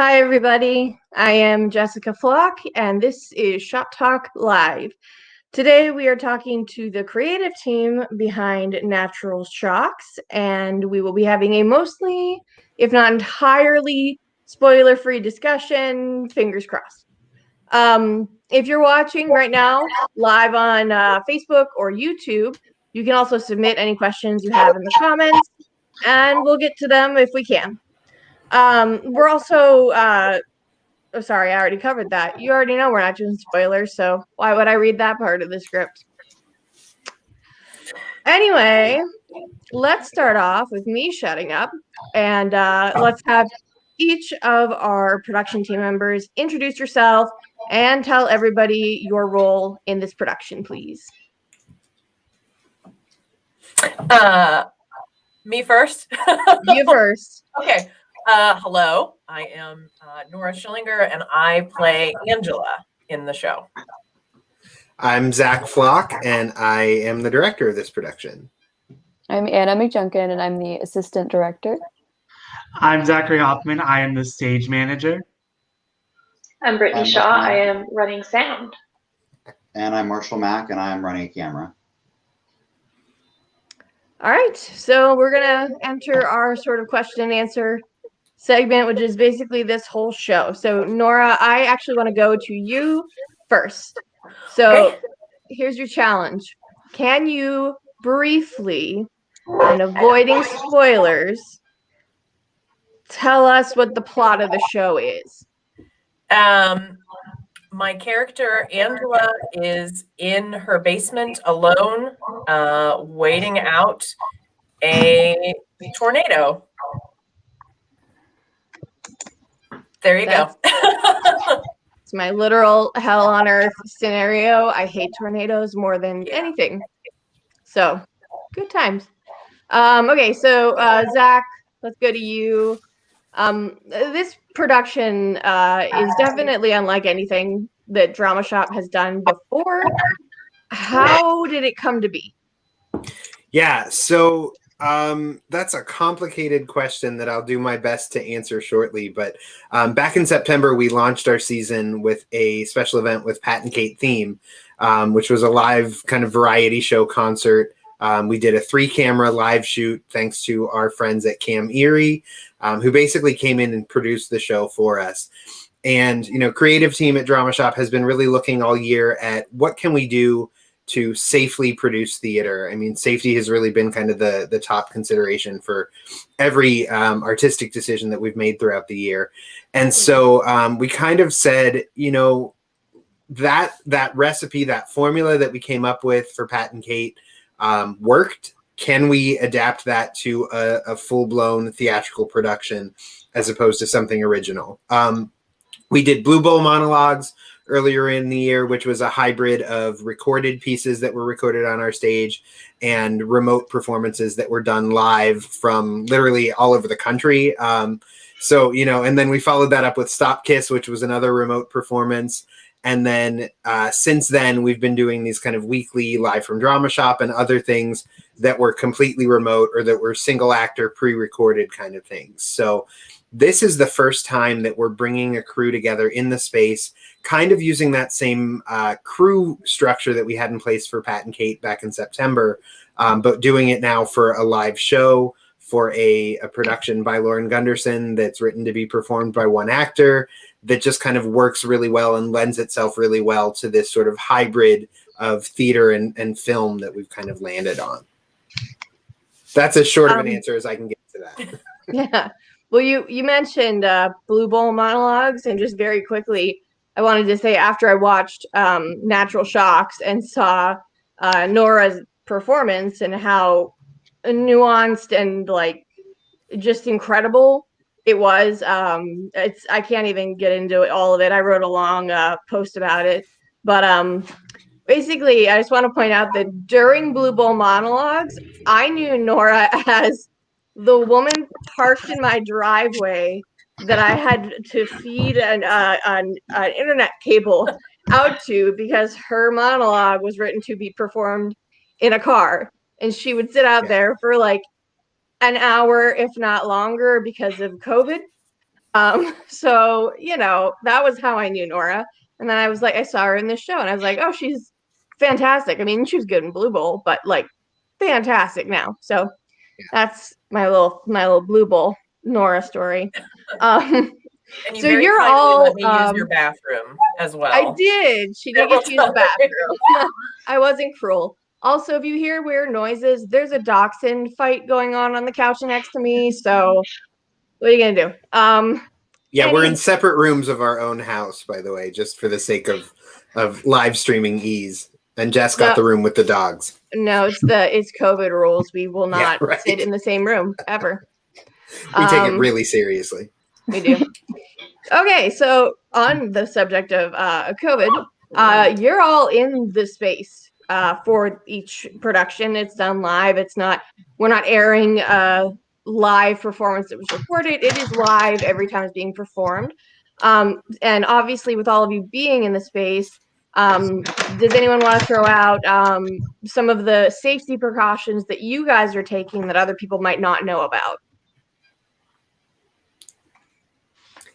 Hi, everybody. I am Jessica Flock, and this is Shop Talk Live. Today, we are talking to the creative team behind Natural Shocks, and we will be having a mostly, if not entirely, spoiler-free discussion. Fingers crossed. If you're watching right now live on Facebook or YouTube, you can also submit any questions you have in the comments, and we'll get to them if we can. We're also oh, sorry, I already covered that. You already know we're not doing spoilers, so why would I read that part of the script? Anyway, let's start off with me shutting up, and let's have each of our production team members introduce yourself and tell everybody your role in this production, please. Me first? You first. Okay. Hello, I am Nora Schillinger, and I play Angela in the show. I'm Zach Flock, and I am the director of this production. I'm Anna McJunkin, and I'm the assistant director. I'm Zachary Hoffman. I am the stage manager. I'm Brittany Shaw. I am running sound. And I'm Marshall Mack, and I'm running a camera. All right, so we're going to enter our sort of question and answer segment, which is basically this whole show. So, Nora, I actually want to go to you first. So, here's your challenge. Can you briefly, and avoiding spoilers, tell us what the plot of the show is? My character, Angela, is in her basement alone, waiting out a tornado. There you go. It's my literal hell on earth scenario. I hate tornadoes more than anything. So, good times. Okay, so Zach, let's go to you. This production is definitely unlike anything that Drama Shop has done before. How did it come to be? Yeah, so that's a complicated question that I'll do my best to answer shortly. But back in September, we launched our season with a special event with Pat and Kate theme, which was a live kind of variety show concert. We did a 3-camera live shoot thanks to our friends at Cam Erie, who basically came in and produced the show for us. And, creative team at Drama Shop has been really looking all year at what can we do to safely produce theater. I mean, safety has really been kind of the top consideration for every artistic decision that we've made throughout the year. And so we kind of said, that recipe, that formula that we came up with for Pat and Kate worked. Can we adapt that to a full-blown theatrical production as opposed to something original? We did Blue Bowl monologues earlier in the year, which was a hybrid of recorded pieces that were recorded on our stage and remote performances that were done live from literally all over the country. And then we followed that up with Stop Kiss, which was another remote performance. And then since then, we've been doing these kind of weekly live from Drama Shop and other things that were completely remote or that were single actor pre-recorded kind of things. So this is the first time that we're bringing a crew together in the space, kind of using that same crew structure that we had in place for Pat and Kate back in September, but doing it now for a live show, for a production by Lauren Gunderson that's written to be performed by one actor, that just kind of works really well and lends itself really well to this sort of hybrid of theater and film that we've kind of landed on. That's as short of an answer as I can get to that. Yeah. Well, you mentioned Blue Bowl monologues, and just very quickly, I wanted to say after I watched Natural Shocks and saw Nora's performance and how nuanced and just incredible it was. I can't even get into all of it. I wrote a long post about it, but basically, I just want to point out that during Blue Bowl monologues, I knew Nora as the woman parked in my driveway that I had to feed an internet cable out to because her monologue was written to be performed in a car. And she would sit out there for an hour, if not longer, because of COVID. So, you know, that was how I knew Nora. And then I was like, I saw her in this show and I was like, oh, she's fantastic. I mean, she was good in Blue Bowl, but like fantastic now. So that's my little Blue Bowl Nora story. Um, And you so very you're kindly all let me use your bathroom as well. I did. She did Several get to use the times. bathroom. I wasn't cruel. Also, if you hear weird noises, there's a dachshund fight going on the couch next to me. So what are you gonna do? Yeah, we're in Any separate rooms of our own house, by the way, just for the sake of live streaming ease. And Jess got No. the room with the dogs. No, it's COVID rules. We will Yeah, not right. sit in the same room ever. We take it really seriously. We do. Okay, so on the subject of COVID, you're all in the space for each production. It's done live. We're not airing a live performance that was recorded. It is live every time it's being performed. And obviously, with all of you being in the space, does anyone want to throw out some of the safety precautions that you guys are taking that other people might not know about?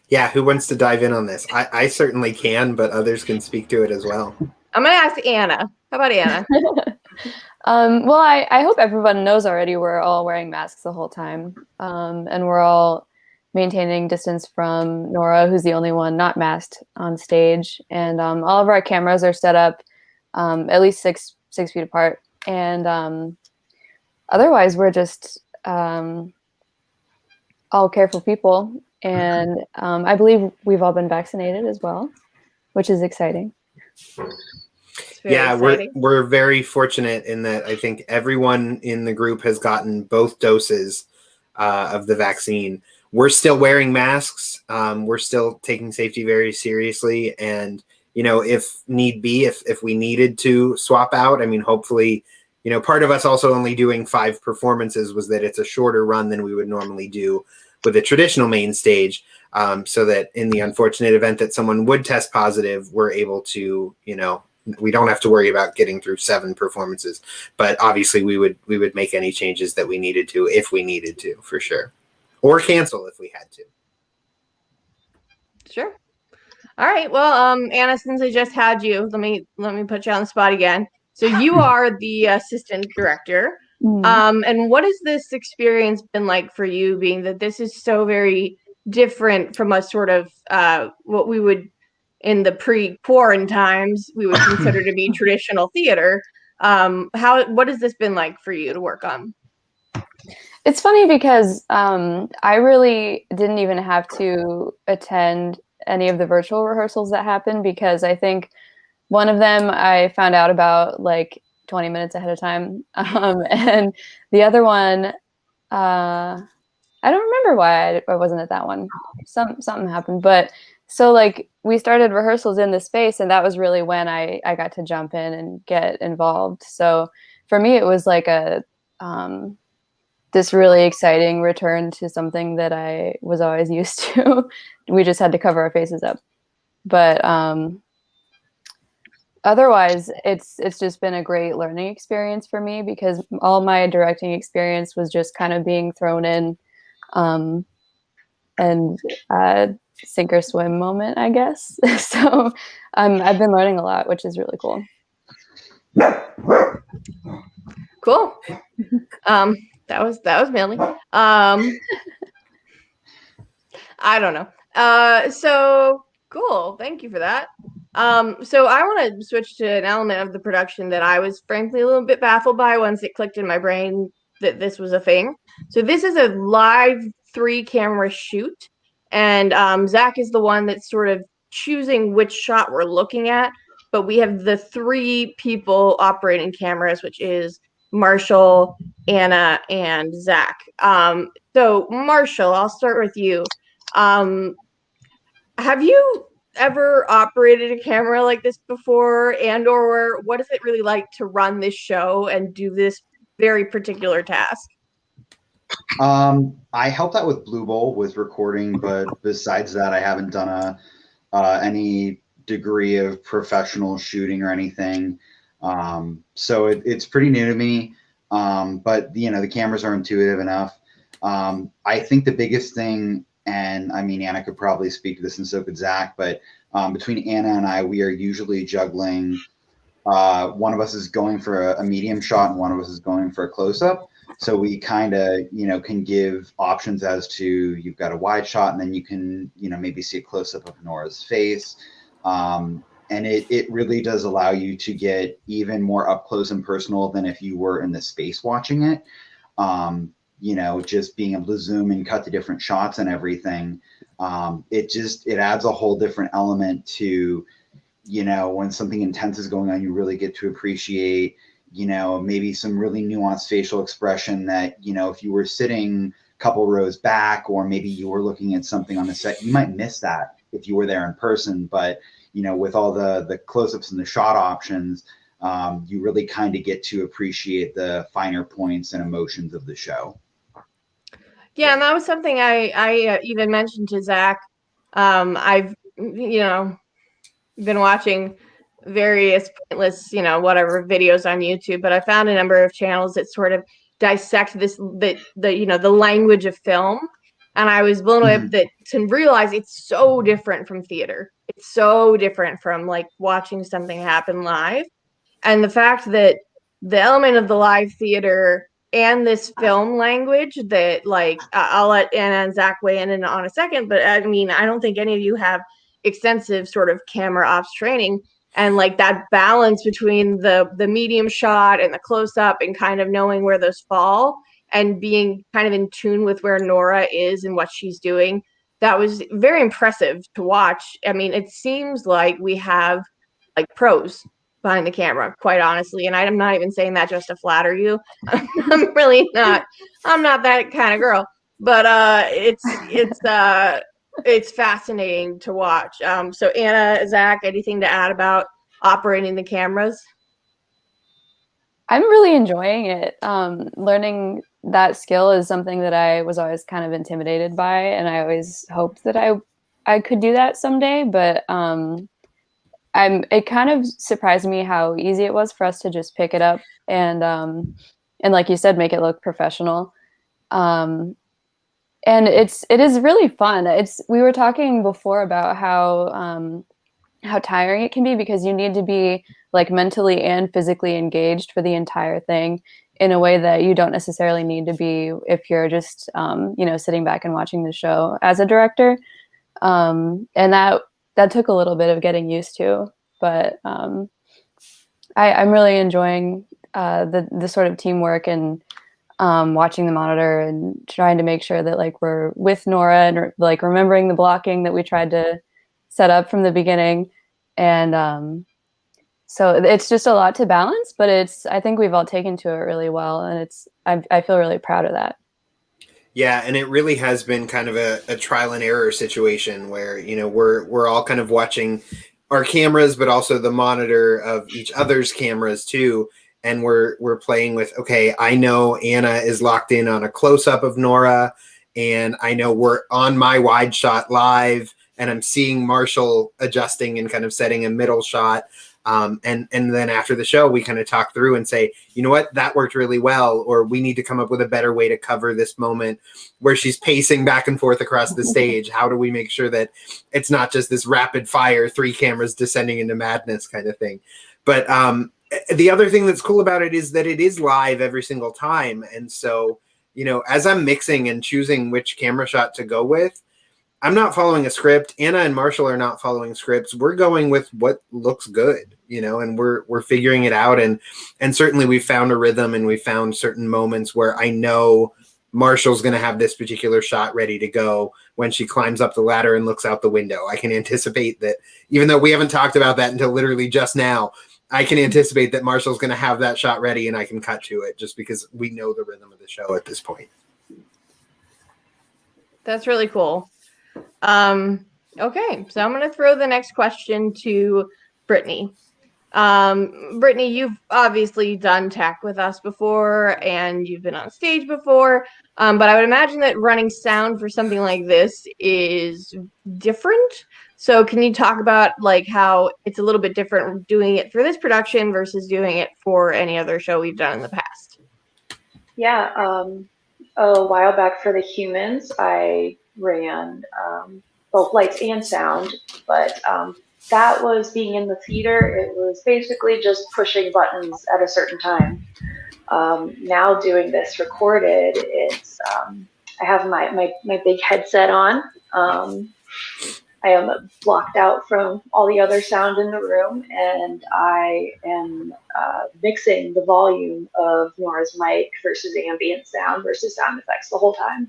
Yeah, who wants to dive in on this? I certainly can, but others can speak to it as well. I'm going to ask Anna. How about Anna? Well, I hope everyone knows already we're all wearing masks the whole time. And we're all maintaining distance from Nora, who's the only one not masked on stage. And all of our cameras are set up at least six feet apart. And otherwise, we're just all careful people. And I believe we've all been vaccinated as well, which is exciting. Yeah, exciting. we're very fortunate in that I think everyone in the group has gotten both doses of the vaccine. We're still wearing masks. We're still taking safety very seriously. And, you know, if need be, if we needed to swap out, I mean, hopefully, you know, part of us also only doing 5 performances was that it's a shorter run than we would normally do with a traditional main stage, so that in the unfortunate event that someone would test positive, we're able to, you know, we don't have to worry about getting through 7 performances. But obviously we would make any changes that we needed to, if we needed to, for sure, or cancel if we had to. Sure. All right. Well, Anna, since I just had you, let me put you on the spot again. So you are the assistant director. And what has this experience been like for you, being that this is so very different from a sort of what we would, in the pre-quarantine times, we would consider to be traditional theater? What has this been like for you to work on? It's funny because I really didn't even have to attend any of the virtual rehearsals that happened, because I think one of them I found out about like 20 minutes ahead of time. And the other one, I don't remember why I wasn't at that one. Something happened. But so like we started rehearsals in the space, and that was really when I got to jump in and get involved. So for me, it was like this really exciting return to something that I was always used to. We just had to cover our faces up. But otherwise, it's just been a great learning experience for me, because all my directing experience was just kind of being thrown in and sink or swim moment, I guess. So I've been learning a lot, which is really cool. Cool. That was manly. I don't know. So cool. Thank you for that. So I want to switch to an element of the production that I was frankly a little bit baffled by once it clicked in my brain that this was a thing. So this is a live 3-camera shoot, and Zach is the one that's sort of choosing which shot we're looking at, but we have the 3 people operating cameras, which is Marshall, Anna, and Zach. So Marshall, I'll start with you. Have you ever operated a camera like this before, and or what is it really like to run this show and do this very particular task? I helped out with Blue Bowl with recording, but besides that, I haven't done any degree of professional shooting or anything. So it's pretty new to me. But you know, the cameras are intuitive enough. I think the biggest thing and I mean, Anna could probably speak to this, and so could Zach, but between Anna and I, we are usually juggling. One of us is going for a medium shot and one of us is going for a close-up. So we kind of, can give options as to, you've got a wide shot and then you can, maybe see a close-up of Nora's face. And it really does allow you to get even more up close and personal than if you were in the space watching it. Just being able to zoom and cut the different shots and everything. It adds a whole different element to, when something intense is going on, you really get to appreciate, maybe some really nuanced facial expression that, if you were sitting a couple rows back, or maybe you were looking at something on the set, you might miss that if you were there in person. But, with all the close-ups and the shot options, you really kind of get to appreciate the finer points and emotions of the show. Yeah, and that was something I even mentioned to Zach. I've been watching various pointless, whatever videos on YouTube, but I found a number of channels that sort of dissect the language of film, and I was blown away to realize it's so different from theater. It's so different from like watching something happen live, and the fact that the element of the live theater and this film language that, like, I'll let Anna and Zach weigh in on a second, but I mean, I don't think any of you have extensive sort of camera ops training, and like that balance between the medium shot and the close up and kind of knowing where those fall and being kind of in tune with where Nora is and what she's doing. That was very impressive to watch. I mean, it seems like we have like pros behind the camera, quite honestly. And I'm not even saying that just to flatter you. I'm really not. I'm not that kind of girl. But it's fascinating to watch. So Anna, Zach, anything to add about operating the cameras? I'm really enjoying it. Learning that skill is something that I was always kind of intimidated by, and I always hoped that I could do that someday. But it kind of surprised me how easy it was for us to just pick it up and like you said, make it look professional. And it is really fun. We were talking before about how tiring it can be, because you need to be like mentally and physically engaged for the entire thing in a way that you don't necessarily need to be if you're just sitting back and watching the show as a director. And that took a little bit of getting used to, but I'm really enjoying the sort of teamwork and watching the monitor and trying to make sure that like we're with Nora and like remembering the blocking that we tried to set up from the beginning. And so it's just a lot to balance, but I think we've all taken to it really well, and I feel really proud of that. Yeah, and it really has been kind of a trial and error situation where, we're all kind of watching our cameras, but also the monitor of each other's cameras too. And we're playing with, okay, I know Anna is locked in on a close-up of Nora, and I know we're on my wide shot live, and I'm seeing Marshall adjusting and kind of setting a middle shot. And then after the show, we kind of talk through and say, you know what, that worked really well, or we need to come up with a better way to cover this moment where she's pacing back and forth across the stage. How do we make sure that it's not just this rapid fire, 3 cameras descending into madness kind of thing? But the other thing that's cool about it is that it is live every single time. And so, as I'm mixing and choosing which camera shot to go with, I'm not following a script. Anna and Marshall are not following scripts. We're going with what looks good, and we're figuring it out. And certainly we found a rhythm, and we found certain moments where I know Marshall's going to have this particular shot ready to go when she climbs up the ladder and looks out the window. I can anticipate that, even though we haven't talked about that until literally just now, I can anticipate that Marshall's going to have that shot ready and I can cut to it just because we know the rhythm of the show at this point. That's really cool. Okay, so I'm going to throw the next question to Brittany. Brittany, you've obviously done tech with us before, and you've been on stage before, but I would imagine that running sound for something like this is different. So can you talk about like how it's a little bit different doing it for this production versus doing it for any other show we've done in the past? Yeah, a while back for the Humans, I ran both lights and sound, but that was being in the theater. It was basically just pushing buttons at a certain time. Now doing this recorded, it's I have my big headset on. I am blocked out from all the other sound in the room, and I am mixing the volume of Nora's mic versus ambient sound versus sound effects the whole time.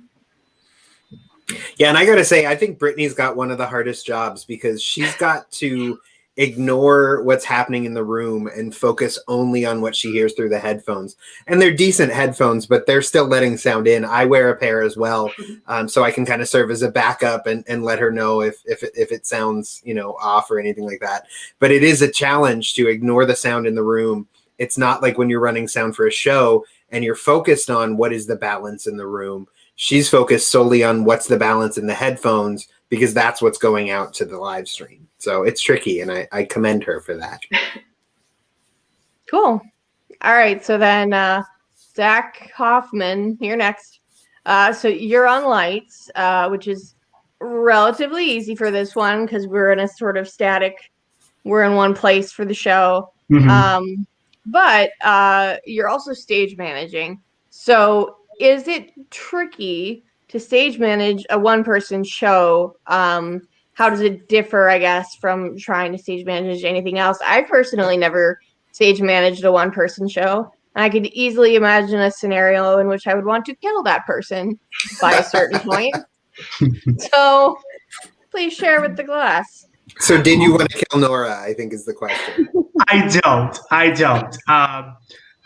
Yeah, and I gotta say, I think Brittany's got one of the hardest jobs because she's got to ignore what's happening in the room and focus only on what she hears through the headphones. And they're decent headphones, but they're still letting sound in. I wear a pair as well, so I can kind of serve as a backup and let her know if it sounds, you know, off or anything like that. But it is a challenge to ignore the sound in the room. It's not like when you're running sound for a show and you're focused on what is the balance in the room. She's focused solely on what's the balance in the headphones because that's what's going out to the live stream. So it's tricky, and I commend her for that. Cool. All right. So then, Zach Hoffman, you're next. So you're on lights, which is relatively easy for this one because we're in a sort of we're in one place for the show. Mhm. But you're also stage managing. So is it tricky to stage manage a one-person show? How does it differ, I guess, from trying to stage manage anything else? I personally never stage managed a one-person show. And I could easily imagine a scenario in which I would want to kill that person by a certain point. So please share with the class. So did you want to kill Nora, I think is the question. I don't.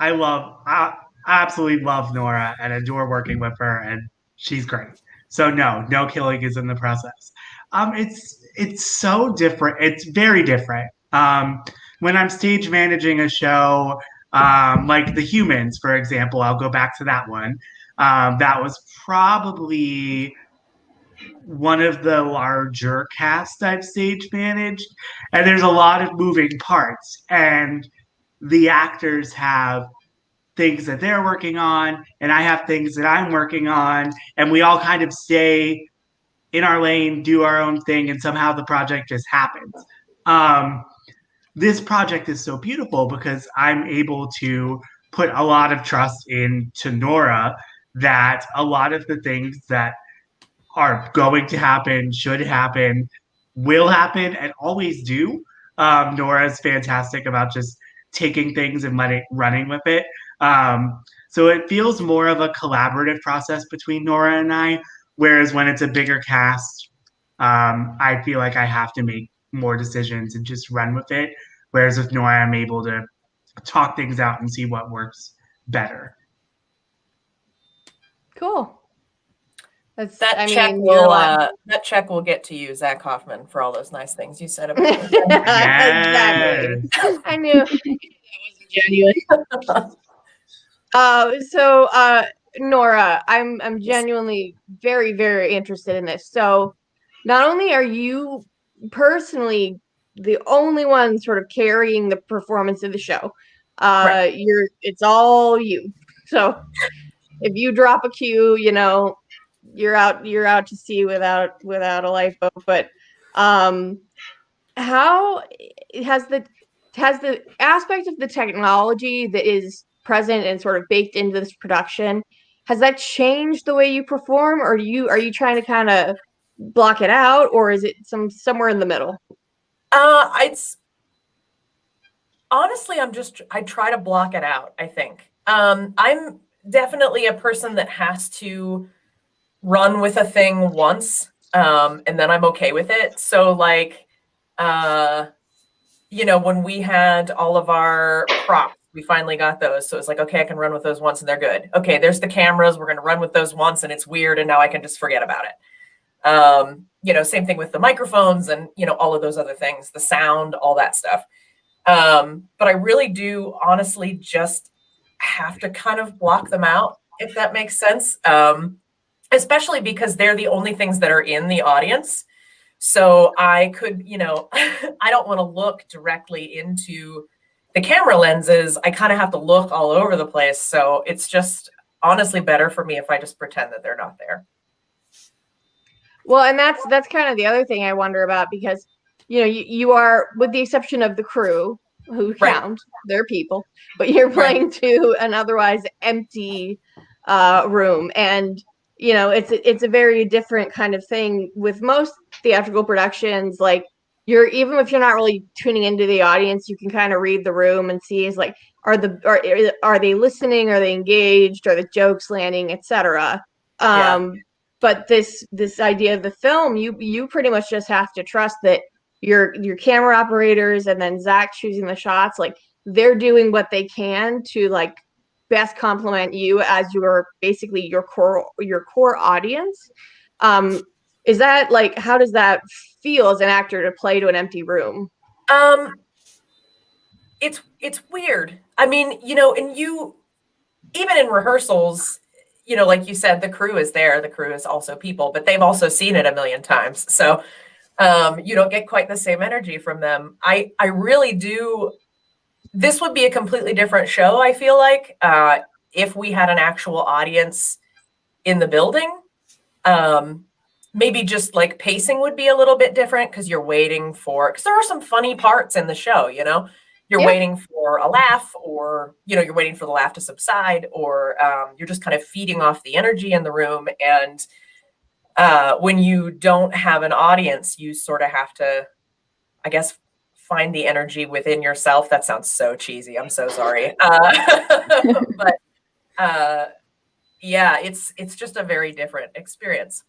I absolutely love Nora and adore working with her, and she's great. So no killing is in the process. It's so different. It's very different. When I'm stage managing a show, like The Humans, for example, I'll go back to that one. That was probably one of the larger casts I've stage managed, and there's a lot of moving parts, and the actors have things that they're working on, and I have things that I'm working on, and we all kind of stay in our lane, do our own thing, and somehow the project just happens. This project is so beautiful because I'm able to put a lot of trust into Nora that a lot of the things that are going to happen, should happen, will happen, and always do. Nora's fantastic about just taking things and running with it. So it feels more of a collaborative process between Nora and I, whereas when it's a bigger cast, I feel like I have to make more decisions and just run with it. Whereas with Nora, I'm able to talk things out and see what works better. Cool. That check will get to you, Zach Hoffman, for all those nice things you said about me. Exactly. I knew that wasn't genuine. So Nora, I'm genuinely very, very interested in this. So not only are you personally the only one sort of carrying the performance of the show, Right. it's all you. So if you drop a cue, you know, you're out to sea without a lifeboat. But how has the aspect of the technology that is present and sort of baked into this production, has that changed the way you perform, or are you trying to kind of block it out, or is it somewhere in the middle? It's honestly, I try to block it out, I think. I'm definitely a person that has to run with a thing once, and then I'm okay with it. So like, you know, when we had all of our props, we finally got those. So it's like, okay, I can run with those once and they're good. Okay, there's the cameras. We're going to run with those once and it's weird. And now I can just forget about it. You know, same thing with the microphones and, you know, all of those other things, the sound, all that stuff. But I really do honestly just have to kind of block them out, if that makes sense. Especially because they're the only things that are in the audience. So I could, you know, I don't want to look directly into the camera lenses. I kind of have to look all over the place. So it's just honestly better for me if I just pretend that they're not there. Well, and that's kind of the other thing I wonder about, because you are, with the exception of the crew who Right. count, they're people, but you're Right. playing to an otherwise empty room, and it's a very different kind of thing with most theatrical productions. Like, you're, even if you're not really tuning into the audience, you can kind of read the room and see, is like, are they listening, are they engaged, are the jokes landing, etc. Yeah. But this idea of the film, you pretty much just have to trust that your camera operators, and then Zach choosing the shots, like, they're doing what they can to, like, best complement you as your, basically, your core audience. um is that, like, how does that feel as an actor to play to an empty room? Um, it's weird. I mean, and you, even in rehearsals, like you said, the crew is there. The crew is also people, but they've also seen it a million times. So you don't get quite the same energy from them. I really do. This would be a completely different show, I feel like, if we had an actual audience in the building. Um, Maybe just like pacing would be a little bit different, because you're waiting for, because there are some funny parts in the show, you're Yeah. waiting for a laugh, or you're waiting for the laugh to subside, or you're just kind of feeding off the energy in the room. And when you don't have an audience, you sort of have to, I guess, find the energy within yourself. That sounds so cheesy. I'm so sorry. But yeah, it's just a very different experience.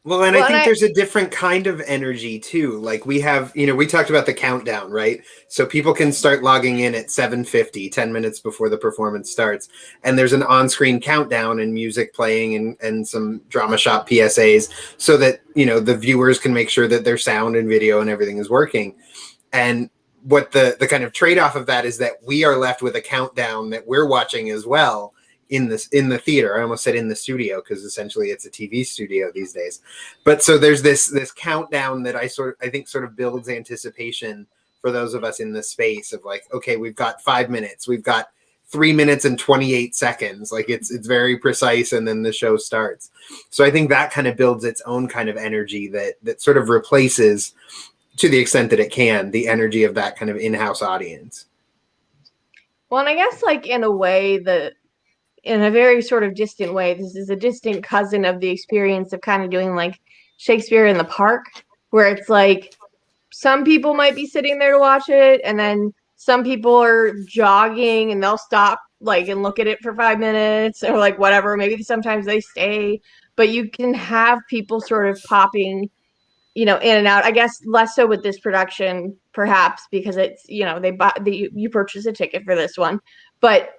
Well, and I Well, and think I there's a different kind of energy too. Like we have, we talked about the countdown, right? So people can start logging in at 7:50, 10 minutes before the performance starts. And there's an on-screen countdown and music playing, and some drama shop PSAs, so that, the viewers can make sure that their sound and video and everything is working. And what the kind of trade-off of that is that we are left with a countdown that we're watching as well in the theater. I almost said in the studio, because essentially it's a TV studio these days. But so there's this countdown that I think sort of builds anticipation for those of us in the space of, like, okay, we've got 5 minutes, we've got 3 minutes and 28 seconds. Like, it's very precise, and then the show starts. So I think that kind of builds its own kind of energy that sort of replaces, to the extent that it can, the energy of that kind of in-house audience. Well, and I guess, like, in a way, in a very sort of distant way, this is a distant cousin of the experience of kind of doing, like, Shakespeare in the Park, where it's like some people might be sitting there to watch it, and then some people are jogging and they'll stop, like, and look at it for 5 minutes, or, like, whatever. Maybe sometimes they stay, but you can have people sort of popping, in and out. I guess less so with this production, perhaps, because it's, you purchase a ticket for this one, but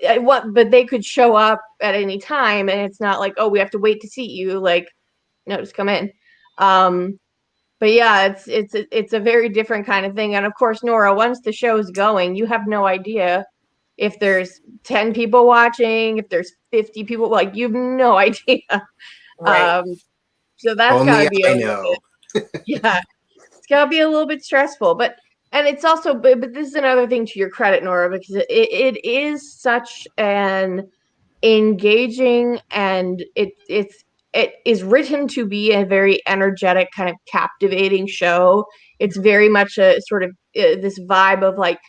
but they could show up at any time, and it's not like, oh, we have to wait to seat you. Like, no, just come in. But yeah, it's a very different kind of thing. And of course, Nora, once the show's going, you have no idea if there's 10 people watching, if there's 50 people, like, you have no idea. Right. So that's got Only to be I a little know. bit, yeah, it's got to be a little bit stressful. And it's also, but this is another thing to your credit, Nora, because it is such an engaging, and it is written to be a very energetic, kind of captivating show. It's very much a sort of this vibe of, like,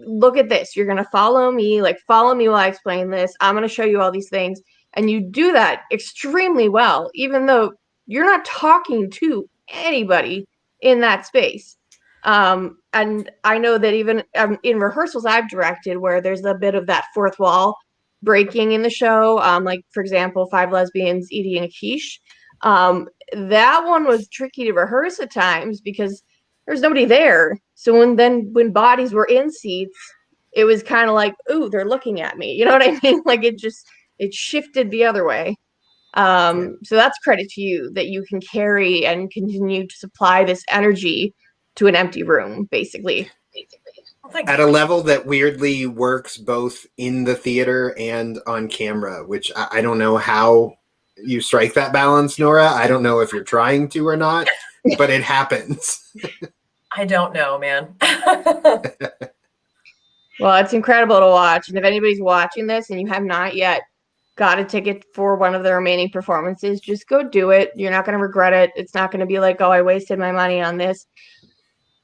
look at this, you're going to follow me, like, follow me while I explain this, I'm going to show you all these things. And you do that extremely well, even though you're not talking to anybody in that space. And I know that even in rehearsals I've directed, where there's a bit of that fourth wall breaking in the show, like, for example, Five Lesbians Eating a Quiche. That one was tricky to rehearse at times because there's nobody there. So when bodies were in seats, it was kind of like, ooh, they're looking at me. You know what I mean? Like, it shifted the other way. So that's credit to you that you can carry and continue to supply this energy to an empty room, basically. At a level that weirdly works both in the theater and on camera, which I don't know how you strike that balance, Nora. I don't know if you're trying to or not, but it happens. I don't know, man. Well, it's incredible to watch. And if anybody's watching this and you have not yet got a ticket for one of the remaining performances, just go do it. You're not going to regret it. It's not going to be like, oh, I wasted my money on this.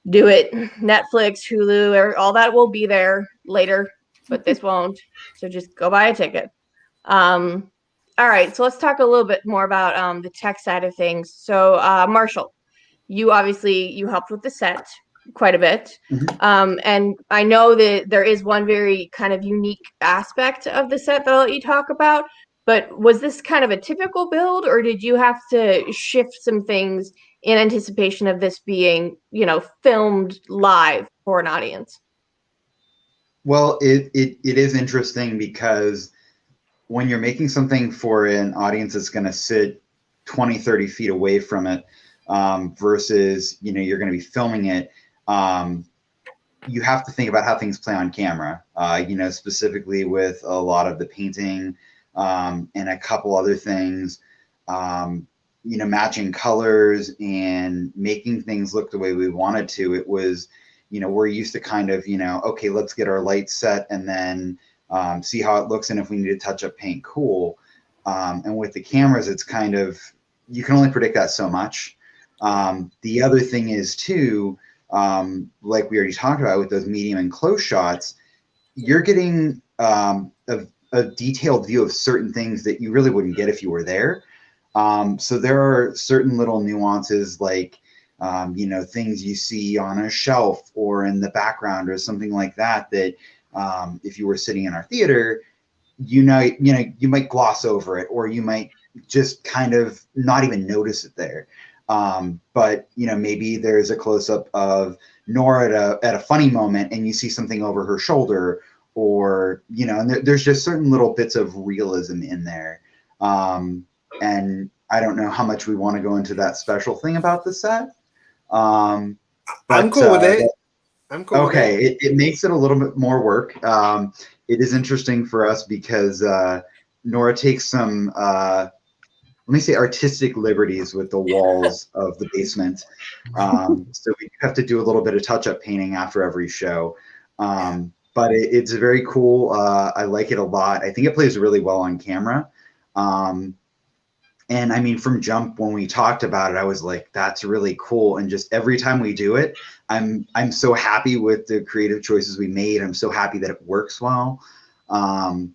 Do it. Netflix, Hulu, all that will be there later, but this won't. So just go buy a ticket. All right, so let's talk a little bit more about the tech side of things. So Marshall, you helped with the set quite a bit. And I know that there is one very kind of unique aspect of the set that I'll let you talk about, but was this kind of a typical build, or did you have to shift some things in anticipation of this being, filmed live for an audience? Well, it is interesting because when you're making something for an audience that's going to sit 20, 30 feet away from it, versus, you're going to be filming it, you have to think about how things play on camera, specifically with a lot of the painting, and a couple other things, matching colors and making things look the way we wanted to. It was, we're used to kind of, okay, let's get our lights set and then see how it looks. And if we need to touch up paint, cool. And with the cameras, it's kind of, you can only predict that so much. The other thing is too, like we already talked about with those medium and close shots, you're getting a detailed view of certain things that you really wouldn't get if you were there. So there are certain little nuances like, things you see on a shelf or in the background or something like that, that if you were sitting in our theater, you might gloss over it, or you might just kind of not even notice it there. But maybe there's a close-up of Nora at a funny moment and you see something over her shoulder, or and there's just certain little bits of realism in there. And I don't know how much we want to go into that special thing about the set. I'm cool with it. I'm cool. Okay, with it. It makes it a little bit more work. It is interesting for us because Nora takes some let me say artistic liberties with the walls of the basement. So we have to do a little bit of touch-up painting after every show. But it's very cool. I like it a lot. I think it plays really well on camera. And I mean, from jump, when we talked about it, I was like, that's really cool. And just every time we do it, I'm so happy with the creative choices we made. I'm so happy that it works well. And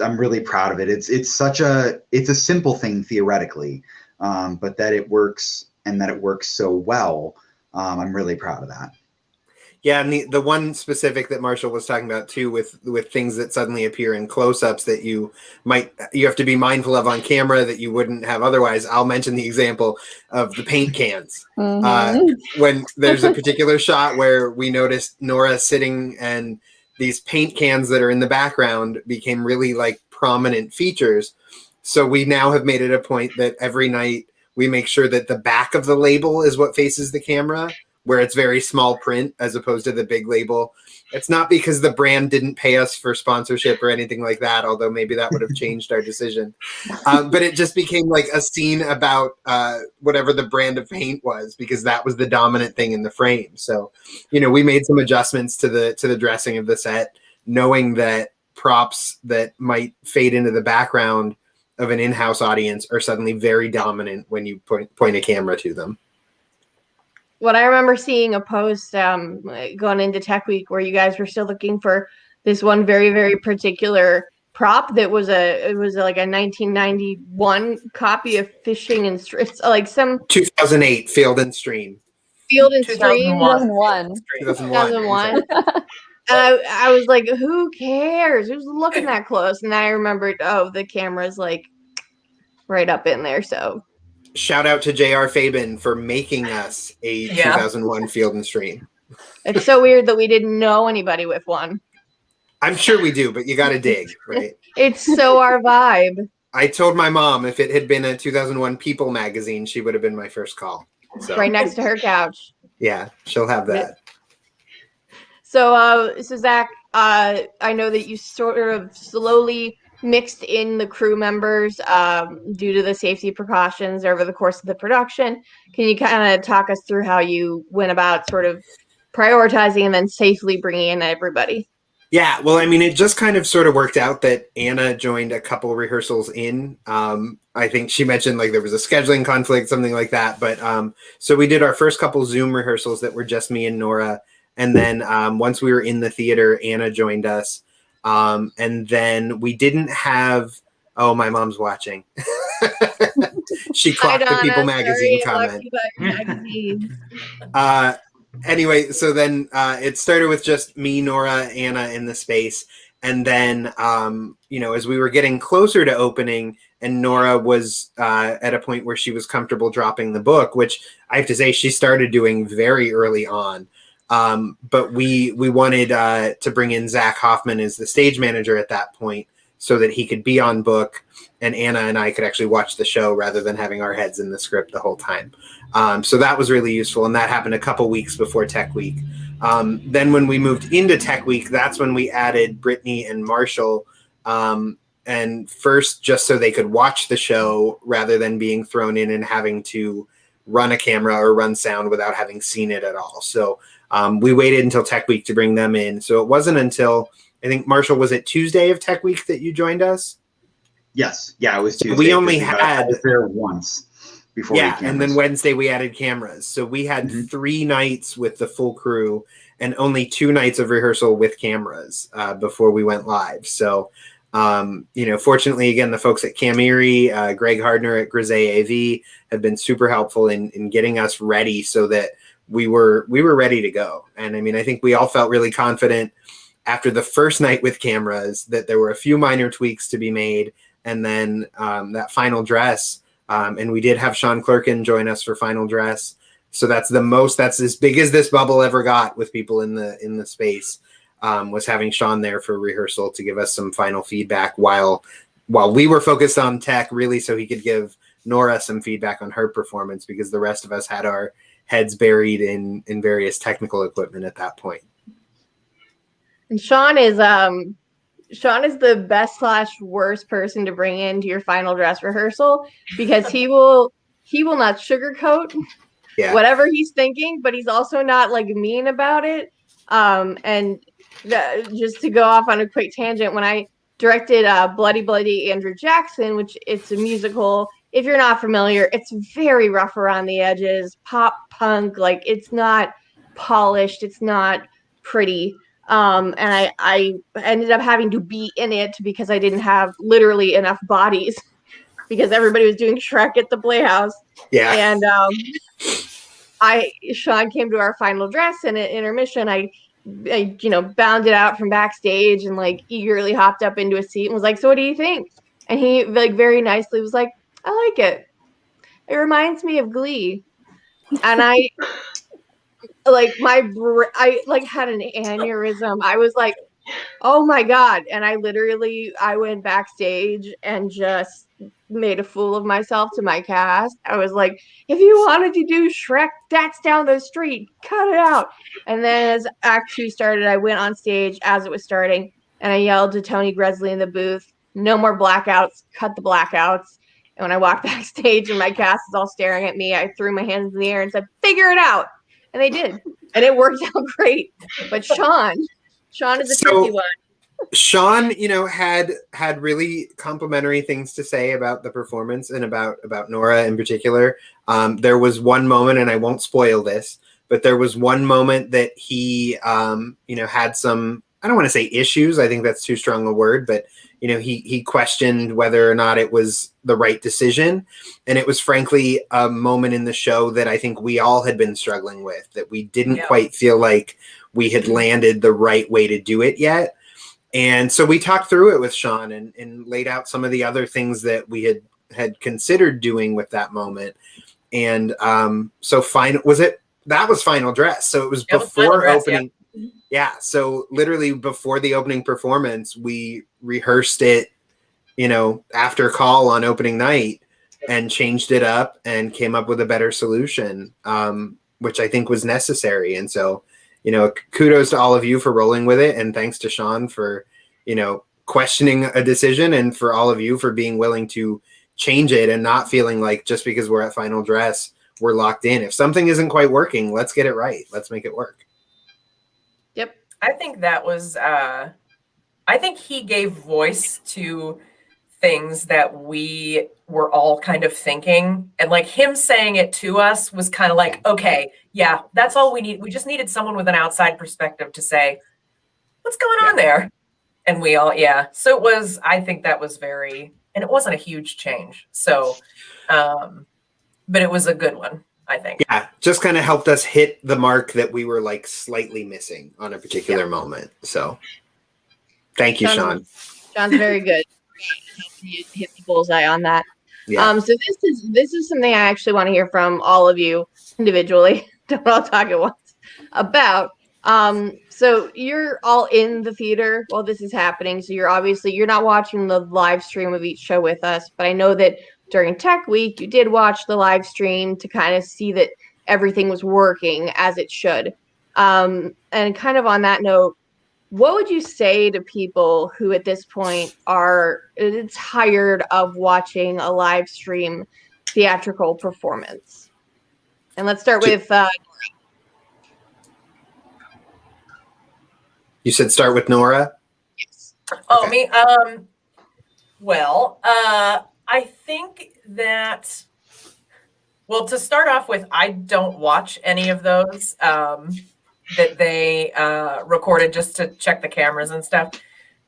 I'm really proud of it. It's a simple thing theoretically, but that it works and that it works so well. I'm really proud of that. Yeah, and the one specific that Marshall was talking about too, with things that suddenly appear in close-ups that you have to be mindful of on camera that you wouldn't have otherwise. I'll mention the example of the paint cans. When there's a particular shot where we noticed Nora sitting, and these paint cans that are in the background became really like prominent features. So we now have made it a point that every night we make sure that the back of the label is what faces the camera, where it's very small print as opposed to the big label. It's not because the brand didn't pay us for sponsorship or anything like that, although maybe that would have changed our decision. But it just became like a scene about whatever the brand of paint was, because that was the dominant thing in the frame. So, we made some adjustments to the dressing of the set, knowing that props that might fade into the background of an in-house audience are suddenly very dominant when you point a camera to them. What I remember seeing a post going into Tech Week where you guys were still looking for this one very, very particular prop that was like a 1991 copy of Fishing and it's like some 2008 Field and Stream. Field and Stream 2001. 2001. And I was like, who cares? Who's looking that close? And I remembered, the camera's like right up in there, so. Shout out to J.R. Fabin for making us a 2001 Field and Stream. It's so weird that we didn't know anybody with one. I'm sure we do, but you got to dig, right? It's so our vibe. I told my mom if it had been a 2001 People magazine, she would have been my first call. So. Right next to her couch. Yeah, she'll have that. So Zach, I know that you sort of slowly mixed in the crew members due to the safety precautions over the course of the production. Can you kind of talk us through how you went about sort of prioritizing and then safely bringing in everybody? Yeah, well, I mean, it just kind of sort of worked out that Anna joined a couple rehearsals in. I think she mentioned like there was a scheduling conflict, something like that. But so we did our first couple Zoom rehearsals that were just me and Nora. And then once we were in the theater, Anna joined us. And then we didn't have, oh, my mom's watching. She Hi, clocked the Donna. People magazine Sorry, I left comment. you about your magazines. Anyway, so then it started with just me, Nora, Anna in the space. And then, as we were getting closer to opening and Nora was at a point where she was comfortable dropping the book, which I have to say she started doing very early on. But we wanted to bring in Zach Hoffman as the stage manager at that point so that he could be on book and Anna and I could actually watch the show rather than having our heads in the script the whole time. So that was really useful, and that happened a couple weeks before Tech Week. Then when we moved into Tech Week, that's when we added Brittany and Marshall, and first just so they could watch the show rather than being thrown in and having to run a camera or run sound without having seen it at all. So we waited until Tech Week to bring them in. So it wasn't until, I think, Marshall, was it Tuesday of Tech Week that you joined us? Yes, yeah, it was Tuesday. We only I was there once before. Yeah, and then Wednesday we added cameras. So we had 3 nights with the full crew and only 2 nights of rehearsal with cameras before we went live. So, fortunately, again, the folks at Cam Erie, Greg Hardner at Grisey AV have been super helpful in getting us ready so that we were ready to go. And I mean, I think we all felt really confident after the first night with cameras that there were a few minor tweaks to be made. And then that final dress, and we did have Sean Clerkin join us for final dress. So that's as big as this bubble ever got with people in the space, was having Sean there for rehearsal to give us some final feedback while we were focused on tech, really, so he could give Nora some feedback on her performance, because the rest of us had our heads buried in various technical equipment at that point. And Sean is the best / worst person to bring into your final dress rehearsal, because he will not sugarcoat whatever he's thinking, but he's also not like mean about it. Just to go off on a quick tangent, when I directed Bloody Bloody Andrew Jackson, which it's a musical. If you're not familiar, it's very rough around the edges, pop punk, like it's not polished, it's not pretty. And I ended up having to be in it because I didn't have literally enough bodies because everybody was doing Shrek at the Playhouse. Yeah. And Sean came to our final dress, and at intermission, I bounded out from backstage and like eagerly hopped up into a seat and was like, "So what do you think?" And he like very nicely was like, "I like it. It reminds me of Glee." And I like I like had an aneurysm. I was like, "Oh my God." And I went backstage and just made a fool of myself to my cast. I was like, "If you wanted to do Shrek, that's down the street. Cut it out." And then as Act 2 started, I went on stage as it was starting and I yelled to Tony Gresley in the booth, "No more blackouts, cut the blackouts." And when I walked backstage and my cast is all staring at me, I threw my hands in the air and said, "Figure it out." And they did. And it worked out great. But Sean is a tricky one. Sean, had really complimentary things to say about the performance and about Nora in particular. There was one moment, and I won't spoil this, but there was one moment that he, had some, I don't want to say issues. I think that's too strong a word, but he questioned whether or not it was the right decision. And it was frankly a moment in the show that I think we all had been struggling with, that we didn't quite feel like we had landed the right way to do it yet. And so we talked through it with Sean and laid out some of the other things that we had considered doing with that moment. And that was final dress. So it was before opening. Yeah. So literally before the opening performance, we rehearsed it, after call on opening night and changed it up and came up with a better solution, which I think was necessary. And so, kudos to all of you for rolling with it. And thanks to Sean for, questioning a decision, and for all of you for being willing to change it and not feeling like just because we're at final dress, we're locked in. If something isn't quite working, let's get it right. Let's make it work. Yep. I think that was I think he gave voice to things that we were all kind of thinking, and like him saying it to us was kind of like, okay, yeah, that's all we need. We just needed someone with an outside perspective to say, what's going on there? And we all, yeah. So it was, I think that was and it wasn't a huge change. So, but it was a good one, I think. Yeah, just kind of helped us hit the mark that we were like slightly missing on a particular moment. So thank you, Sean. Sean's very good. You hit the bullseye on that. Yeah. So this is something I actually want to hear from all of you individually. Don't all talk at once about. So you're all in the theater while this is happening. So you're not watching the live stream of each show with us, but I know that during Tech Week you did watch the live stream to kind of see that everything was working as it should. And kind of on that note, what would you say to people who at this point are tired of watching a live stream theatrical performance? And let's start with You said start with Nora? yes. Oh, Okay. me? Well, I think that, well, to start off with, I don't watch any of those that they recorded just to check the cameras and stuff.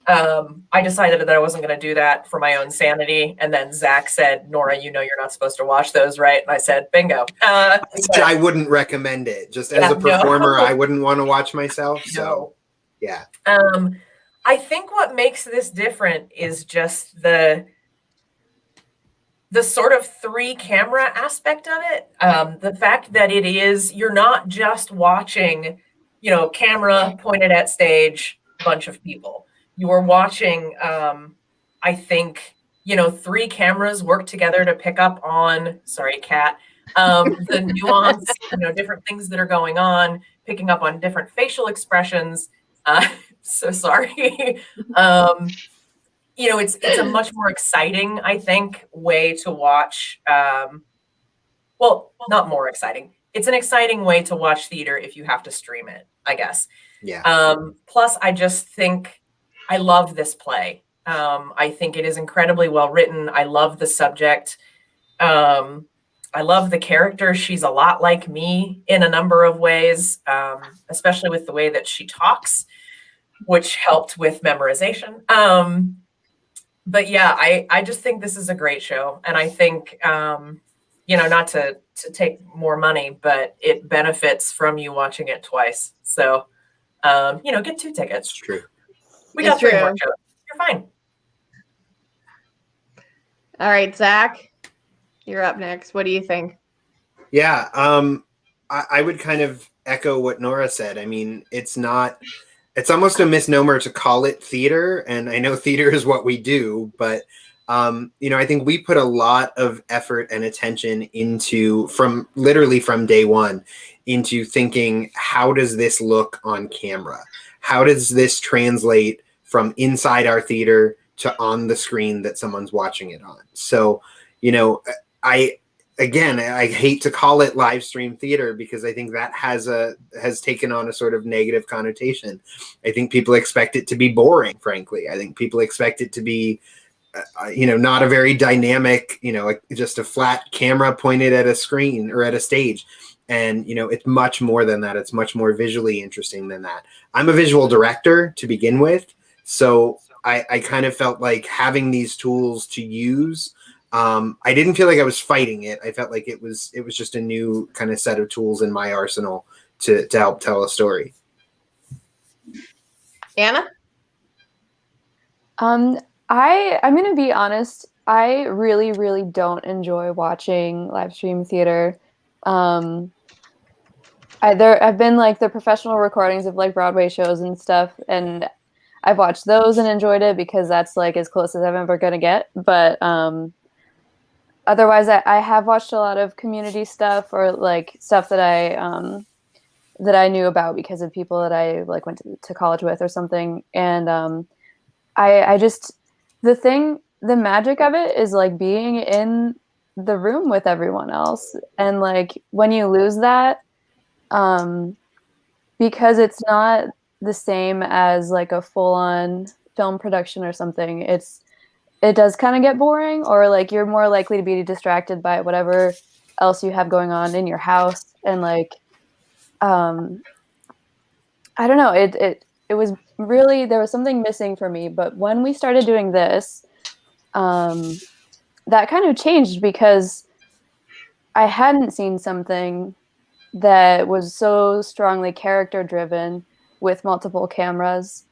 I decided that I wasn't going to do that for my own sanity. And then Zach said, Nora, you know you're not supposed to watch those, right? And I said, bingo. I wouldn't recommend it. Just as a performer, I wouldn't want to watch myself. So, yeah. I think what makes this different is just the sort of 3-camera aspect of it. The fact that you're not just watching, camera pointed at stage, bunch of people. You are watching, I think, 3 cameras work together to pick up on, sorry, cat, the nuance, different things that are going on, picking up on different facial expressions. So sorry. It's a much more exciting, I think, way to watch. Well, not more exciting. It's an exciting way to watch theater if you have to stream it, I guess. Yeah. Plus, I just think I love this play. I think it is incredibly well written. I love the subject. I love the character. She's a lot like me in a number of ways, especially with the way that she talks, which helped with memorization. But yeah, I just think this is a great show. And I think, not to take more money, but it benefits from you watching it twice. So, get 2 tickets. It's true. We got 3 more shows. You're fine. All right, Zach, you're up next. What do you think? Yeah. I would kind of echo what Nora said. I mean, it's almost a misnomer to call it theater. And I know theater is what we do, but I think we put a lot of effort and attention literally from day one into thinking, how does this look on camera? How does this translate from inside our theater to on the screen that someone's watching it on? So, I hate to call it live stream theater because I think that has taken on a sort of negative connotation. I think people expect it to be boring, frankly. I think people expect it to be, not a very dynamic, like just a flat camera pointed at a screen or at a stage. And, it's much more than that. It's much more visually interesting than that. I'm a visual director to begin with. So I kind of felt like having these tools to use, I didn't feel like I was fighting it. I felt like it was just a new kind of set of tools in my arsenal to help tell a story. Anna? I'm going to be honest. I really, really don't enjoy watching live stream theater. I've been like the professional recordings of like Broadway shows and stuff, and I've watched those and enjoyed it because that's like as close as I'm ever going to get. But otherwise, I have watched a lot of community stuff or like stuff that I knew about because of people that I like went to college with or something. And I just, the magic of it is like being in the room with everyone else. And like when you lose that, because it's not the same as like a full-on film production or something. It does kind of get boring, or like you're more likely to be distracted by whatever else you have going on in your house. And like, I don't know, it was really, there was something missing for me. But when we started doing this, that kind of changed, because I hadn't seen something that was so strongly character driven with multiple cameras.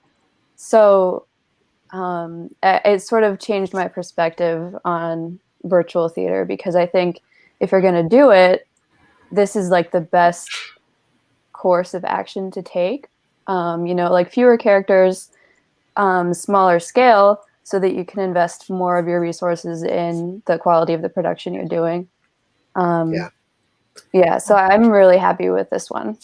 So it sort of changed my perspective on virtual theater, because I think if you're going to do it, this is like the best course of action to take. Like fewer characters, smaller scale, so that you can invest more of your resources in the quality of the production you're doing. Yeah, so I'm really happy with this one.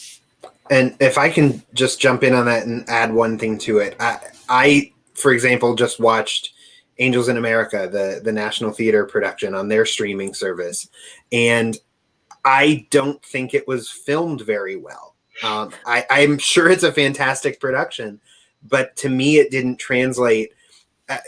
And if I can just jump in on that and add one thing to it, I for example, just watched Angels in America, the National Theater production on their streaming service, and I don't think it was filmed very well. I'm sure it's a fantastic production, but to me, it didn't translate